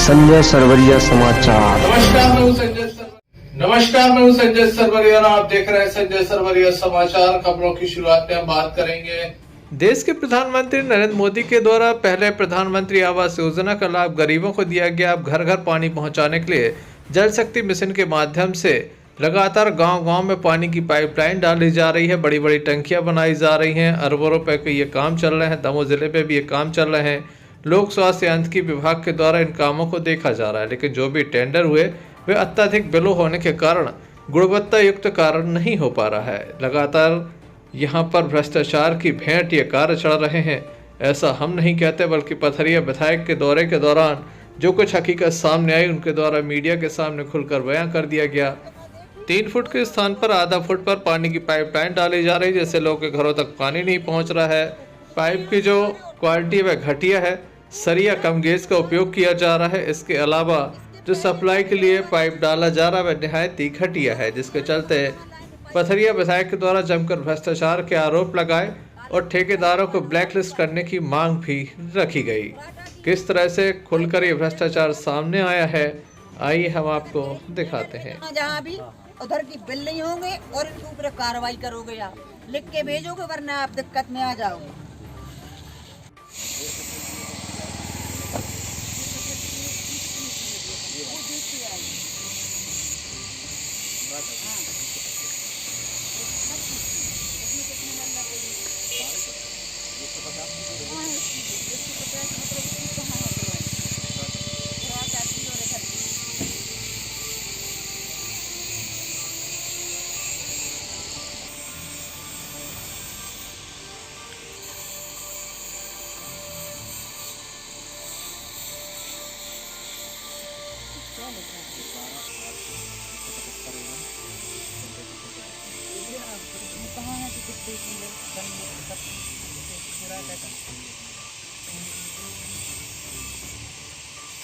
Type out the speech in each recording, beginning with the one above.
संजय सरवरिया समाचार। नमस्कार, मैं हूं संजय सरवरिया और आप देख रहे हैं संजय सरवरिया समाचार। खबरों की शुरुआत में हम बात करेंगे देश के प्रधानमंत्री नरेंद्र मोदी के द्वारा पहले प्रधानमंत्री आवास योजना का लाभ गरीबों को दिया गया। अब घर घर पानी पहुंचाने के लिए जल शक्ति मिशन के माध्यम से लगातार गांव-गांव में पानी की पाइपलाइन डाली जा रही है। बड़ी बड़ी टंकियां बनाई जा रही हैं। अरबों रुपए के ये काम चल रहे हैं। दमोह जिले में भी ये काम चल रहे हैं। लोक स्वास्थ्य यांत्रिकी विभाग के द्वारा इन कामों को देखा जा रहा है, लेकिन जो भी टेंडर हुए वे अत्यधिक बिलों होने के कारण गुणवत्ता युक्त कार्य नहीं हो पा रहा है। लगातार यहाँ पर भ्रष्टाचार की भेंट ये कार्य चढ़ रहे हैं। ऐसा हम नहीं कहते, बल्कि पथरिया विधायक के दौरे के दौरान जो कुछ हकीकत सामने आई उनके द्वारा मीडिया के सामने खुलकर बयां कर दिया गया। 3 फुट के स्थान पर आधा फुट पर पानी की पाइपलाइन डाली जा रही है, जिससे लोगों के घरों तक पानी नहीं पहुंच रहा है। पाइप की जो क्वालिटी है वह घटिया है। सरिया कम गेज का उपयोग किया जा रहा है। इसके अलावा जो सप्लाई के लिए पाइप डाला जा रहा है वह निहायत ही घटिया है, जिसके चलते पथरिया विधायक के द्वारा जमकर भ्रष्टाचार के आरोप लगाए और ठेकेदारों को ब्लैकलिस्ट करने की मांग भी रखी गई। किस तरह से खुलकर ये भ्रष्टाचार सामने आया है, आइए हम आपको दिखाते हैं। जहाँ भी उधर की बिल नहीं होंगे और इनके ऊपर कार्रवाई करोगे, आप लिख के भेजोगे, वरना आप दिक्कत में आ जाओगे।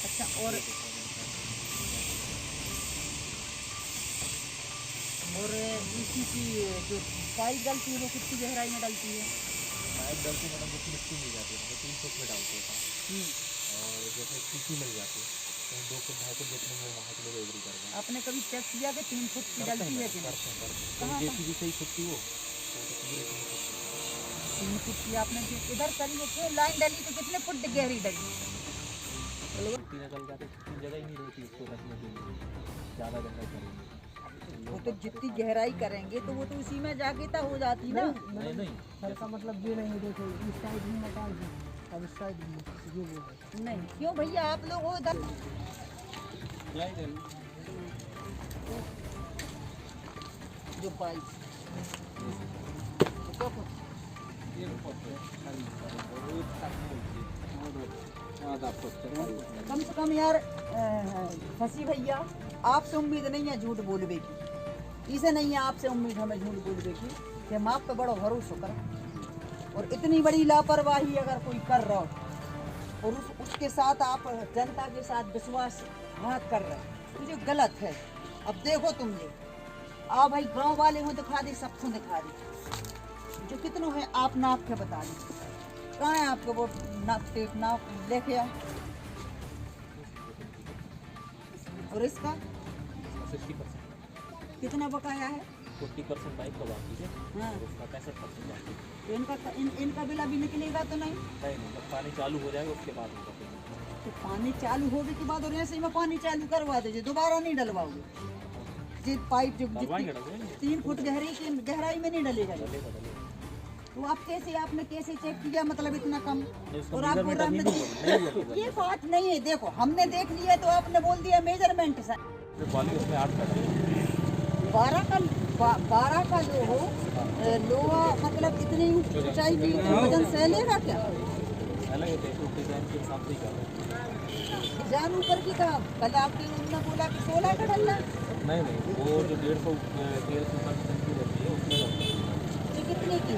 अच्छा, और इसी की जो पाइप डलती है वो कितनी गहराई में डलती है? पाइप डलती है मैडम, जैसे मिट्टी मिल जाती है तो 3 फुट में डालते हैं, और जैसे मिट्टी मिल जाती है तो 2 फुट 2.5 फुट जितने में वहाँ के लोग एग्री कर रहे हैं। आपने कभी चेक किया कि 3 फुट की डलती है कि नहीं? जैसी भी सही फुट थी वो 3 फुट की आपने इधर करी है, लाइन डली तो कितने फुट गहरी डली? चल जाते जगह ही नहीं रहती उसको रखने के लिए, ज़्यादा गहराई करेंगे वो तो जितनी गहराई करेंगे तो वो तो उसी में जाके तो हो जाती ना। नहीं सर का मतलब ये नहीं, देखो इस साइड में मटा दी, अब इस साइड में ये बोल नहीं, क्यों भैया आप लोग हो इधर जो पाइप कम से कम यार फंसी भैया, आपसे उम्मीद नहीं है झूठ बोलने की, इसे नहीं है आपसे उम्मीद हमें झूठ बोलने की कि हम आप पे बड़ा भरोसा करें। और इतनी बड़ी लापरवाही अगर कोई कर रहा हो और उसके साथ आप जनता के साथ विश्वासघात कर रहे हैं तो ये गलत है। अब देखो तुम ये आओ भाई, गांव वाले हो दिखा दी, सबको दिखा दी, जो कितनों है आप नाप के बता दी। कहाँ है आपको वो नाप लेके आओ। और इसका 60% कितना बकाया है? 40% पाइप का बाकी है, हाँ, उसका 65% बाकी है। तो इनका बिल अभी निकलेगा तो नहीं? नहीं, जब पानी चालू हो जाएगा उसके बाद होगा पेमेंट। तो पानी चालू होने के बाद और ऐसे ही में पानी चालू करवा दीजिए, दोबारा नहीं डलवाओगे। ये पाइप जो 3 फुट गहराई में नहीं डलेगा ये। तो आप आपने कैसे चेक किया, मतलब इतना कम? और आप बोल रहे ये बात नहीं है। देखो हमने देख लिया तो आपने बोल दिया मेजरमेंट से 12 का जो हो लोहा, मतलब इतनी ऊंचाई भी वजन सह लेगा क्या? डिजाइन ऊपर की था, कल आपके उन्होंने बोला कि 16 का डलना। नहीं, वो जो 150 की रहती है उसमें कितने की?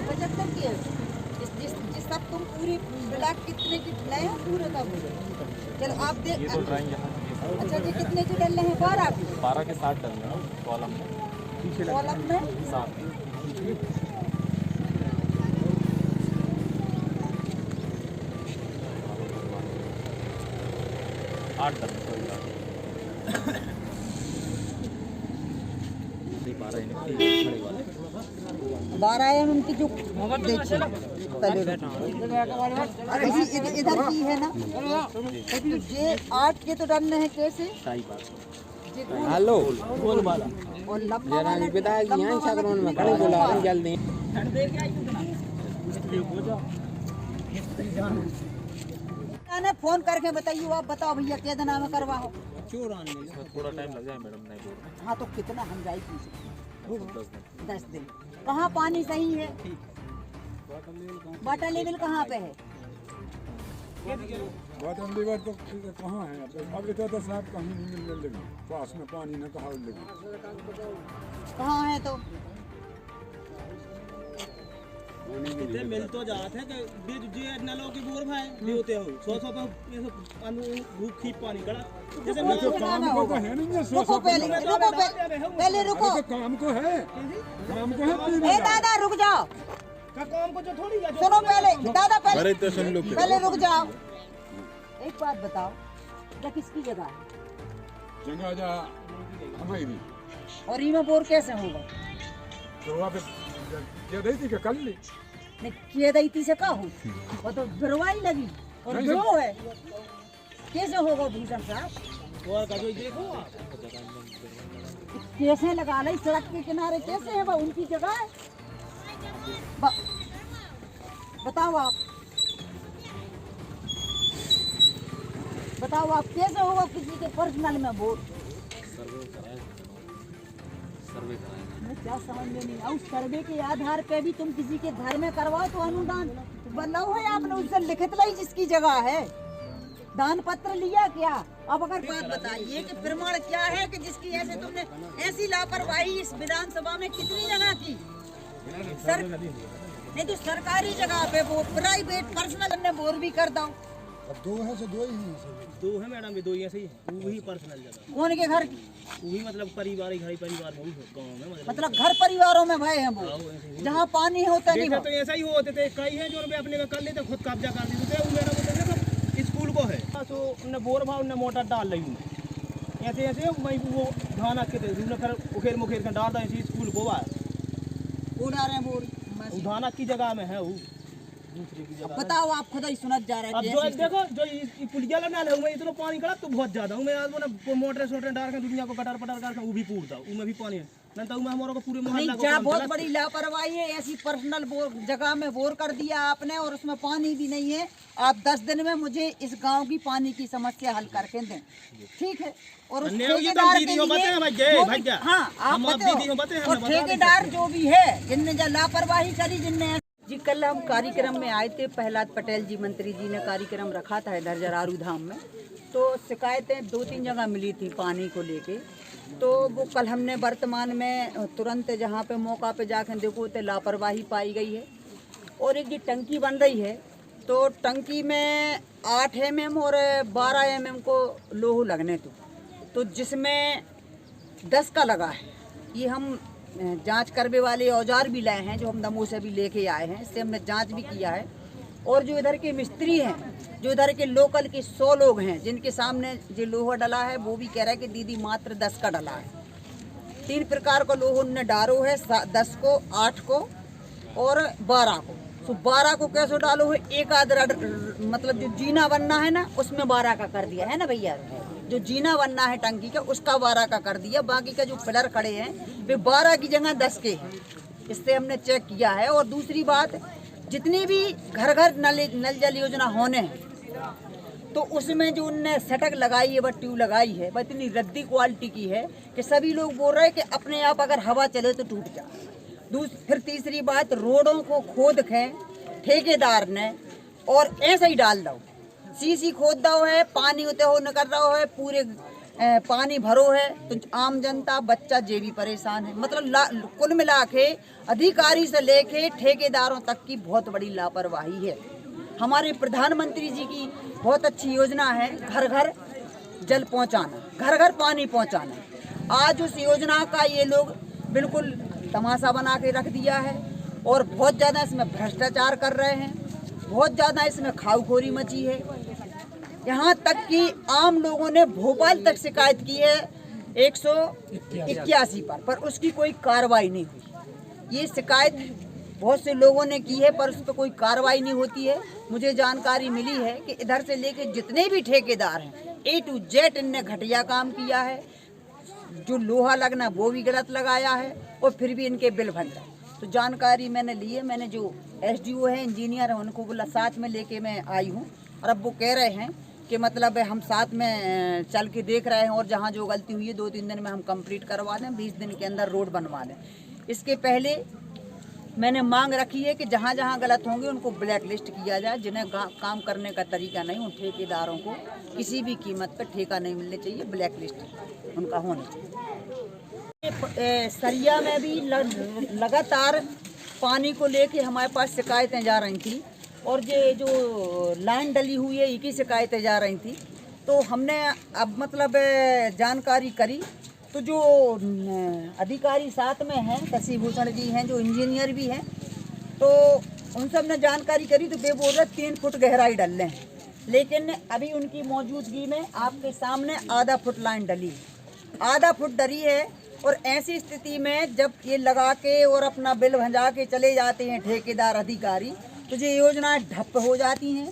75 की है। जिस तक तुम पूरी ब्लैक कितने की नए पूरे का बोलो। चलो आप देख, अच्छा जी कितने की डलने हैं? 12 के 7 डलने हैं कॉलम में 7। 8 टन नहीं पा रहे हैं खड़े वाले 12 mm की जो देखिए तले इधर की है ना, तो ये 8 के तो डरने हैं कैसे हेलो और लंबा वाला में खड़े बोला जल्दी मैंने फोन करके बताइए, आप बताओ भैया क्या नाम है करवाओ। थोड़ा टाइम लग जाए मैडम, नहीं बोल हाँ तो कितना हम जाए पीछे 10 दिन। 10 दिन कहाँ पानी सही है, वाटर लेवल कहाँ पे है? वाटर लेवल तो कहाँ है अब इतना तो साहब कहीं नहीं मिल लगी, पास में पानी न कहाँ लगी, कहाँ है तो कितने मिल तो जाते हैं कि बीज जे नलों की बोर भाई भी होते हो 100 तो ये सब अनु भूख खींच पानी कड़ा जैसे मैं तो काम को तो है नहीं है, रुको पहले रुको तो काम को है ए दादा रुक जाओ, का काम को जो थोड़ी है सुनो पहले दादा अरे तो सुन लो पहले रुक जाओ। एक बात बताओ, ये किसकी जगह है? जगह जा हमारी, और इमा बोर कैसे होगा? तो आप ये दे थी कि कल ली नहीं किए दैती से का हो, वो तो गिरवाई लगी और गिरो है, कैसे होगा भूषण साहब? और का जो देखो आप कैसे लगा ली सड़क के किनारे, कैसे है वो उनकी जगह है? बताओ आप कैसे होगा किसी के पर्सनल में वोट? सर्वे कराए मैं क्या समझ में नहीं आया, सर्वे के आधार पे भी तुम किसी के घर में करवाओ तो अनुदान बनाओ है आपने, उससे लिखित लाई जिसकी जगह है, दान पत्र लिया क्या? अब अगर बात बताइए कि प्रमाण क्या है कि जिसकी ऐसे तुमने ऐसी लापरवाही इस विधानसभा में कितनी जगह की? सर नहीं तो सरकारी जगह पे वो प्राइवेट पर्सनल ने बोर भी कर दो। अब दो है से दो ही है, दो है मैडम, ये दो ही ऐसे ही है, वही पर्सनल जगह कौन के घर की? वही मतलब परिवार ही घर परिवार में गांव में मतलब घर परिवारों में भय है वो, जहाँ पानी होता नहीं देखा तो ऐसा ही होते थे, कई हैं जो अपने में कर लेते खुद कब्जा कर देते थे, वो मेरा बोलते स्कूल को है तो उन्हें बोर भाव उन्हें मोटर डाल रही हूँ ऐसे ऐसे वही वो धान के थे फिर उखेर मुखेर कर डाल रहे स्कूल को वो डाल रहे बोर धाना की जगह में है वो दूसरे की जगह। बताओ आप खुद ही सुनत जा रहे अब जो देखो जो पुलिया लगा ले मैं इतना पानी कड़ा तो बहुत ज्यादा हूं मैं आज वो मोटर सोटर डाल के दुनिया को कटर पटर कर वो भी पूरता हूं, मैं भी पानी नहीं तो मैं हमारा को पूरे मोहल्ला को नहीं, बहुत बड़ी लापरवाही है, ऐसी पर्सनल बोर जगह में बोर कर दिया आपने और उसमें पानी भी नहीं है। आप 10 दिन में मुझे इस गांव की पानी की समस्या हल करके दें, ठीक है? और उस ठेकेदार के लिए हाँ आप बताओ, और ठेकेदार जो भी है जिनने लापरवाही करी, जिनने जी कल हम कार्यक्रम में आए थे, प्रहलाद पटेल जी मंत्री जी ने कार्यक्रम रखा था इधर जरारू धाम में, तो शिकायतें 2-3 जगह मिली थी पानी को लेके, तो वो कल हमने वर्तमान में तुरंत जहाँ पे मौका पे जाकर देखो तो लापरवाही पाई गई है। और एक ये टंकी बन रही है तो टंकी में 8 mm और 12 mm को लोह लगने तो जिसमें 10 का लगा है। ये हम जांच करने वाले औजार भी लाए हैं जो हम दमोह से भी लेके आए हैं, इससे हमने जांच भी किया है। और जो इधर के मिस्त्री हैं, जो इधर के लोकल के 100 लोग हैं जिनके सामने जो लोहा डला है, वो भी कह रहा है कि दीदी मात्र 10 का डला है। 3 प्रकार का लोहा उनने डालो है, 10 को, 8 को और 12 को। तो 12 को कैसे डालो है, एक आध मतलब जो जीना बनना है ना उसमें 12 का कर दिया है ना भैया, जो जीना बनना है टंकी का उसका 12 का कर दिया, बाकी का जो पिलर खड़े हैं वे 12 की जगह 10 के हैं। इससे हमने चेक किया है। और दूसरी बात, जितनी भी घर घर नल जल योजना होने हैं तो उसमें जो उनने सटक लगाई है, वह ट्यूब लगाई है, वह इतनी रद्दी क्वालिटी की है कि सभी लोग बोल रहे हैं कि अपने आप अगर हवा चले तो टूट जाए। फिर तीसरी बात, रोडों को खोद के ठेकेदार ने और ऐसे ही डाल दो, सीसी खोद दो है, पानी होते हो न कर रहा है, पूरे पानी भरो है, तो आम जनता बच्चा जे भी परेशान है। मतलब कुल मिला के अधिकारी से लेके ठेकेदारों तक की बहुत बड़ी लापरवाही है। हमारे प्रधानमंत्री जी की बहुत अच्छी योजना है घर घर जल पहुंचाना, घर घर पानी पहुंचाना। आज उस योजना का ये लोग बिल्कुल तमाशा बना के रख दिया है और बहुत ज़्यादा इसमें भ्रष्टाचार कर रहे हैं, बहुत ज़्यादा इसमें खाऊखोरी मची है। यहाँ तक कि आम लोगों ने भोपाल तक शिकायत की है 181 पर उसकी कोई कार्रवाई नहीं हुई। ये शिकायत बहुत से लोगों ने की है पर उस पर कोई कार्रवाई नहीं होती है। मुझे जानकारी मिली है कि इधर से लेके जितने भी ठेकेदार हैं A to Z इनने घटिया काम किया है। जो लोहा लगना वो भी गलत लगाया है और फिर भी इनके बिल बन रहे हैं। तो जानकारी मैंने ली है, मैंने जो SDO है, इंजीनियर है, उनको बोला साथ में लेके मैं आई हूँ और अब वो कह रहे हैं कि मतलब हम साथ में चल के देख रहे हैं और जहाँ जो गलती हुई है 2-3 दिन में हम कंप्लीट करवा दें, 20 दिन के अंदर रोड बनवा दें। इसके पहले मैंने मांग रखी है कि जहाँ जहाँ गलत होंगे उनको ब्लैक लिस्ट किया जाए। जिन्हें काम करने का तरीका नहीं, उन ठेकेदारों को किसी भी कीमत पर ठेका नहीं मिलने चाहिए, ब्लैक लिस्ट उनका होना चाहिए। सरिया में भी लगातार पानी को लेके हमारे पास शिकायतें जा रही थी और ये जो लाइन डली हुई है इनकी शिकायतें जा रही थी। तो हमने अब मतलब जानकारी करी तो जो अधिकारी साथ में हैं, शशि भूषण जी हैं जो इंजीनियर भी हैं, तो उन सब ने जानकारी करी तो वे बोल रहे 3 फुट गहराई डल रहे हैं, लेकिन अभी उनकी मौजूदगी में आपके सामने आधा फुट लाइन डली है, आधा फुट डली है। और ऐसी स्थिति में जब ये लगा के और अपना बिल भंजा के चले जाते हैं ठेकेदार अधिकारी तो ये योजनाएं ठप हो जाती हैं।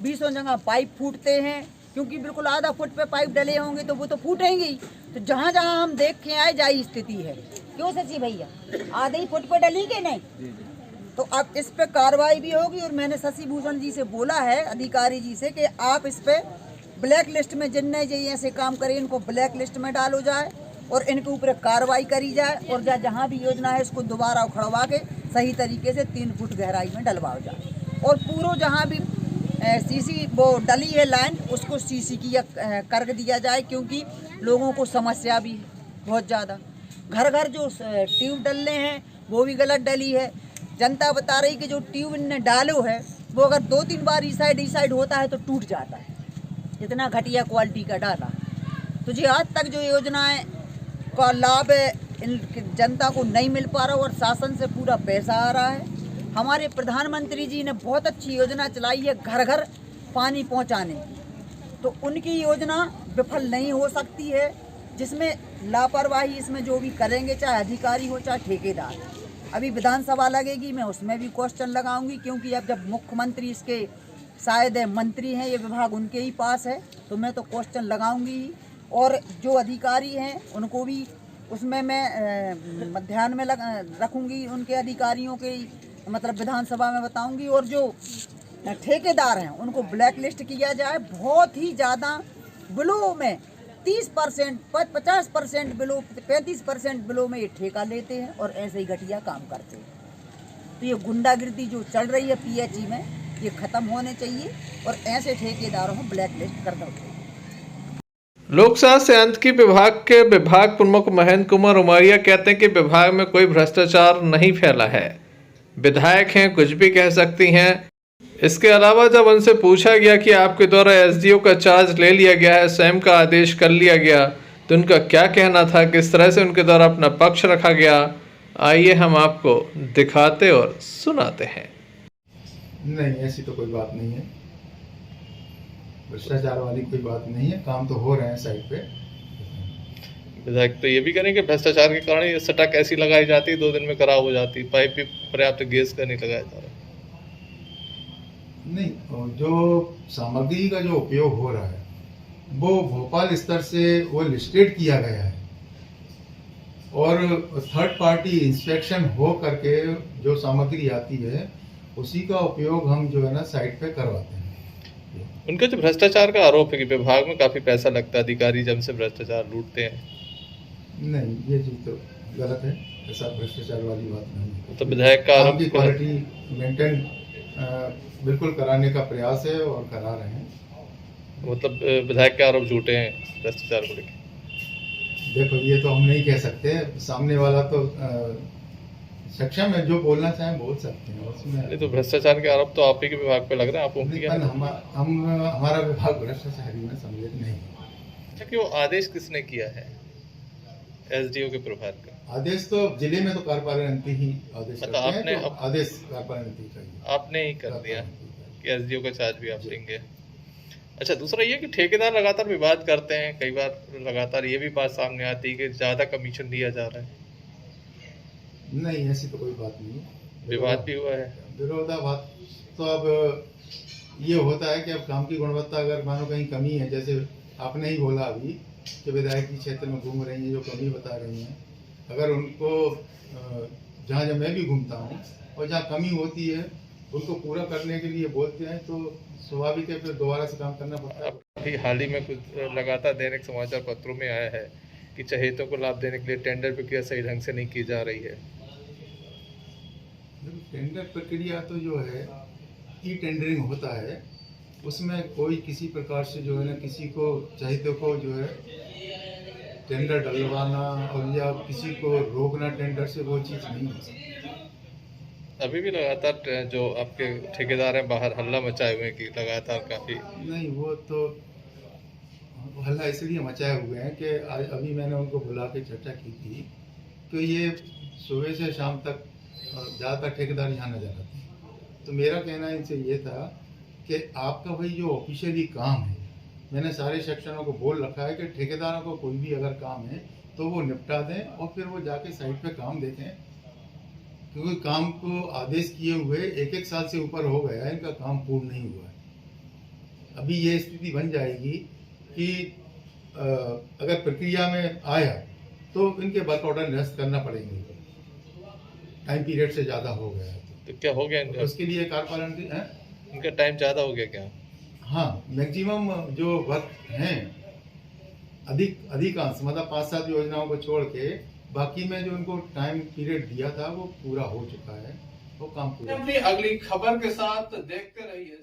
20 जगह पाइप फूटते हैं क्योंकि बिल्कुल आधा फुट पे पाइप डले होंगे तो वो तो फूटेंगे ही। तो जहाँ जहाँ हम देख के आए जाई स्थिति है, क्यों शशि भैया आधे ही फुट पे डली के नहीं। तो अब इस पे कार्रवाई भी होगी और मैंने शशि भूषण जी से बोला है, अधिकारी जी से, कि आप इस पे ब्लैक लिस्ट में जिनने जो ऐसे काम करे इनको ब्लैक लिस्ट में डालो जाए और इनके ऊपर कार्रवाई करी जाए और जहाँ भी योजना है इसको दोबारा उखड़वा के सही तरीके से 3 फुट गहराई में डलवाओ जाए और पूरा जहाँ भी सीसी वो डली है लाइन उसको सीसी की कर दिया जाए, क्योंकि लोगों को समस्या भी है बहुत ज़्यादा। घर घर जो ट्यूब डलने हैं वो भी गलत डली है। जनता बता रही कि जो ट्यूब इनने डालो है वो अगर 2-3 बार इस साइड होता है तो टूट जाता है, इतना घटिया क्वालिटी का डाला। तो जी आज तक जो योजनाएं का लाभ इन जनता को नहीं मिल पा रहा और शासन से पूरा पैसा आ रहा है। हमारे प्रधानमंत्री जी ने बहुत अच्छी योजना चलाई है घर घर पानी पहुंचाने की, तो उनकी योजना विफल नहीं हो सकती है जिसमें लापरवाही इसमें जो भी करेंगे, चाहे अधिकारी हो चाहे ठेकेदार। अभी विधानसभा लगेगी, मैं उसमें भी क्वेश्चन लगाऊंगी, क्योंकि अब जब मुख्यमंत्री इसके शायद मंत्री हैं, ये विभाग उनके ही पास है, तो मैं तो क्वेश्चन लगाऊंगी ही। और जो अधिकारी हैं उनको भी उसमें मैं ध्यान में रखूंगी, उनके अधिकारियों के मतलब विधानसभा में बताऊंगी। और जो ठेकेदार हैं उनको ब्लैक लिस्ट किया जाए। बहुत ही ज़्यादा बिलों में 30%, 50% बिलो, 35% बिलों में ये ठेका लेते हैं और ऐसे ही घटिया काम करते हैं। तो ये गुंडागिर्दी जो चल रही है PHE में, ये ख़त्म होने चाहिए और ऐसे ठेकेदारों को ब्लैक लिस्ट कर दो। लोक स्वास्थ्य यांत्रिकी विभाग के विभाग प्रमुख महेंद्र कुमार उमरिया कहते हैं कि विभाग में कोई भ्रष्टाचार नहीं फैला है। विधायक हैं, कुछ भी कह सकती हैं। इसके अलावा जब उनसे पूछा गया कि आपके द्वारा SDO का चार्ज ले लिया गया है, स्वयं का आदेश कर लिया गया, तो उनका क्या कहना था, किस तरह से उनके द्वारा अपना पक्ष रखा गया, आइए हम आपको दिखाते और सुनाते हैं। नहीं, ऐसी तो कोई बात नहीं है, भ्रष्टाचार वाली कोई बात नहीं है, काम तो हो रहे हैं साइड पे। विधायक तो ये भी करें कि भ्रष्टाचार के कारण ये सटक ऐसी लगाई जाती है 2 दिन में खराब हो जाती है, पाइप भी पर्याप्त गैस का नहीं लगाया जा रहा। नहीं, जो सामग्री का जो उपयोग हो रहा है वो भोपाल स्तर से वो लिस्टेड किया गया है और थर्ड पार्टी इंस्पेक्शन हो करके जो सामग्री आती है उसी का उपयोग हम जो है ना साइट पे करवाते हैं। उनका जो भ्रष्टाचार का आरोप है कि विभाग में काफी पैसा लगता है, अधिकारी जब से भ्रष्टाचार लूटते हैं। नहीं, ये चीज तो गलत है, ऐसा भ्रष्टाचार वाली बात नहीं है। तो विधायक का आरोप की क्वालिटी मेंटेन बिल्कुल कराने का प्रयास है और करा रहे हैं। मतलब विधायक के आरोप झूठे हैं भ्रष्टाचार को लेकर। देखो, ये तो हम नहीं कह सकते, सामने वाला तो सक्षम है, जो बोलना चाहें बोल सकते हैं उसमें। नहीं तो भ्रष्टाचार के आरोप तो आप ही के विभाग पे लग रहे हैं, आप हमारा विभाग भ्रष्टाचारी में सम्मिलित नहीं है। अच्छा, कि वो आदेश किसने किया है SDO के प्रभार का? आदेश तो जिले में तो कार्यपालिका ही आदेश करते हैं, आपने तो आदेश कार्यपालिका चाहिए, आपने ही कर दिया कि SDO का चार्ज भी आप लेंगे। अच्छा, दूसरा ये कि ठेकेदार लगातार विवाद करते हैं, कई बार लगातार ये भी बात सामने आती है कि ज़्यादा कमीशन दिया जा रहा है। नहीं, ऐसी तो कोई बात नहीं। विवाद भी हुआ है। विरोधाभास तो अब ये होता है कि अब काम की गुणवत्ता अगर मानो कहीं कमी है, जैसे आपने ही बोला अभी कि विधायक जी क्षेत्र में घूम रही हैं, जो कमी बता रही हैं, अगर उनको जहाँ जहाँ मैं भी घूमता हूँ और जहाँ कमी होती है उनको पूरा करने के लिए बोलते हैं, तो स्वाभाविक है फिर दोबारा से काम करना पड़ता है। अभी हाल ही में कुछ लगातार दैनिक समाचार पत्रों में आया है कि चहेतों को लाभ देने के लिए टेंडर प्रक्रिया सही ढंग से नहीं की जा रही है। टेंडर प्रक्रिया तो जो है ई टेंडरिंग होता है, उसमें कोई किसी प्रकार से जो है ना किसी को चहेतों को जो है टेंडर डलवाना और या किसी को रोकना टेंडर से, वो चीज़ नहीं है। अभी भी लगातार जो आपके ठेकेदार हैं बाहर हल्ला मचाए हुए हैं कि लगातार काफ़ी नहीं, वो तो हल्ला इसलिए मचाए हुए हैं कि अभी मैंने उनको बुला के चर्चा की थी कि ये सुबह से शाम तक ज़्यादातर ठेकेदार यहाँ नजर आते हैं। तो मेरा कहना इनसे ये था कि आपका भाई जो ऑफिशियली काम है, मैंने सारे सेक्शनों को बोल रखा है कि ठेकेदारों को कोई भी अगर काम है तो वो निपटा दें और फिर वो जाके साइट पे काम देखें, क्योंकि काम को आदेश किए हुए 1-1 साल से ऊपर हो गया है, इनका काम पूर्ण नहीं हुआ है। अभी ये स्थिति बन जाएगी कि अगर प्रक्रिया में आया तो इनके वर्क ऑर्डर निरस्त करना पड़ेंगे, टाइम पीरियड से ज़्यादा हो गया है। तो क्या हो गया तो उसके लिए कारपालन इनका टाइम ज़्यादा हो गया क्या? हाँ, मैक्सिमम जो वर्क हैं अधिकांश मतलब 5-7 योजनाओं को छोड़ के बाकी में जो उनको टाइम पीरियड दिया था वो पूरा हो चुका है, वो काम पूरा। अपनी अगली खबर के साथ देखते रहिए।